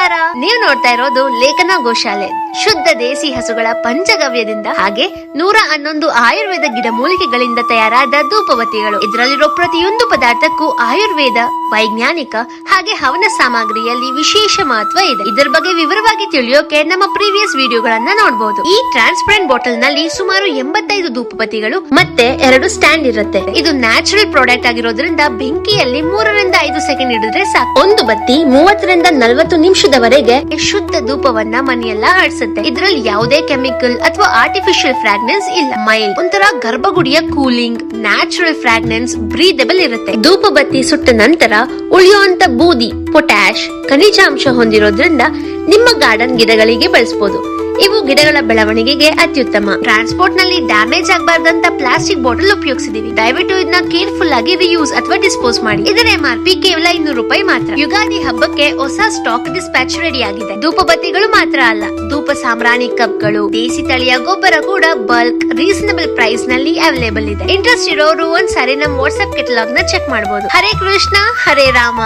ನಮಸ್ಕಾರ. ನೀವು ನೋಡ್ತಾ ಇರೋದು ಲೇಖನ ಗೋಶಾಲೆ. ಶುದ್ಧ ದೇಸಿ ಹಸುಗಳ ಪಂಚಗವ್ಯದಿಂದ ಹಾಗೆ 111 ಆಯುರ್ವೇದ ಗಿಡಮೂಲಿಕೆಗಳಿಂದ ತಯಾರಾದ ಧೂಪವತಿಗಳು. ಇದರಲ್ಲಿರೋ ಪ್ರತಿಯೊಂದು ಪದಾರ್ಥಕ್ಕೂ ಆಯುರ್ವೇದ, ವೈಜ್ಞಾನಿಕ ಹಾಗೆ ಹವನ ಸಾಮಗ್ರಿಯಲ್ಲಿ ವಿಶೇಷ ಮಹತ್ವ ಇದೆ. ಇದರ ಬಗ್ಗೆ ವಿವರವಾಗಿ ತಿಳಿಯೋಕೆ ನಮ್ಮ ಪ್ರೀವಿಯಸ್ ವಿಡಿಯೋಗಳನ್ನ ನೋಡಬಹುದು. ಈ ಟ್ರಾನ್ಸ್ಪರೆಂಟ್ ಬಾಟಲ್ ನಲ್ಲಿ ಸುಮಾರು 85 ಧೂಪವತಿಗಳು ಮತ್ತೆ 2 ಸ್ಟ್ಯಾಂಡ್ ಇರುತ್ತೆ. ಇದು ನ್ಯಾಚುರಲ್ ಪ್ರಾಡಕ್ಟ್ ಆಗಿರೋದ್ರಿಂದ ಬೆಂಕಿಯಲ್ಲಿ 3 ರಿಂದ 5 ಸೆಕೆಂಡ್ ಹಿಡಿದ್ರೆ ಸಾಕು. ಒಂದು ಬತ್ತಿ 30 ರಿಂದ 40 ನಿಮಿಷದವರೆಗೆ ಶುದ್ಧ ಧೂಪವನ್ನ ಮನೆಯೆಲ್ಲ ಹರಡಿಸುತ್ತೆ. ಇದರಲ್ಲಿ ಯಾವುದೇ ಕೆಮಿಕಲ್ ಅಥವಾ ಆರ್ಟಿಫಿಷಿಯಲ್ ಫ್ರಾಗ್ರೆನ್ಸ್ ಇಲ್ಲ. ಮೈಲ್ಡ್ ಒಂಥರ ಗರ್ಭಗುಡಿಯ ಕೂಲಿಂಗ್ ನ್ಯಾಚುರಲ್ ಫ್ರಾಗ್ರೆನ್ಸ್ ಬ್ರೀದೆಬಲ್ ಇರುತ್ತೆ. ಧೂಪಬತ್ತಿ ಸುಟ್ಟ ನಂತರ ಉಳಿಯುವಂತ ಬೂದಿ ಪೊಟ್ಯಾಶ್ ಖನಿಜಾಂಶ ಹೊಂದಿರೋದ್ರಿಂದ ನಿಮ್ಮ ಗಾರ್ಡನ್ ಗಿಡಗಳಿಗೆ ಬಳಸಬಹುದು. ಇವು ಗಿಡಗಳ ಬೆಳವಣಿಗೆಗೆ ಅತ್ಯುತ್ತಮ. ಟ್ರಾನ್ಸ್ಪೋರ್ಟ್ ನಲ್ಲಿ ಡ್ಯಾಮೇಜ್ ಆಗಬಾರ್ದಂತ ಪ್ಲಾಸ್ಟಿಕ್ ಬಾಟಲ್ ಉಪಯೋಗಿಸಿದೀವಿ. ದಯವಿಟ್ಟು ಇದನ್ನ ಕೇರ್ಫುಲ್ ಆಗಿ ರಿಯೂಸ್ ಅಥವಾ ಡಿಸ್ಪೋಸ್ ಮಾಡಿ. ಇದರ MRP ಕೇವಲ 200 ರೂಪಾಯಿ ಮಾತ್ರ. ಯುಗಾದಿ ಹಬ್ಬಕ್ಕೆ ಹೊಸ ಸ್ಟಾಕ್ ಡಿಸ್ಪ್ಯಾಚ್ ರೆಡಿ ಆಗಿದೆ. ಧೂಪಬತ್ತಿಗಳು ಮಾತ್ರ ಅಲ್ಲ, ಧೂಪ ಸಾಂಬ್ರಾಣಿ ಕಪ್ಗಳು, ದೇಸಿ ತಳಿಯ ಗೊಬ್ಬರ ಕೂಡ ಬಲ್ಕ್ ರೀಸನಬಲ್ ಪ್ರೈಸ್ ನಲ್ಲಿ ಅವೈಲೇಬಲ್ ಇದೆ. ಇಂಟ್ರೆಸ್ಟ್ ಇರೋರು ಒಂದ್ಸಾರಿ ನಮ್ಮ ವಾಟ್ಸ್ಆಪ್ ಕೆಟಲಾಗ್ ನ ಚೆಕ್ ಮಾಡಬಹುದು. ಹರೇ ಕೃಷ್ಣ ಹರೇ ರಾಮ.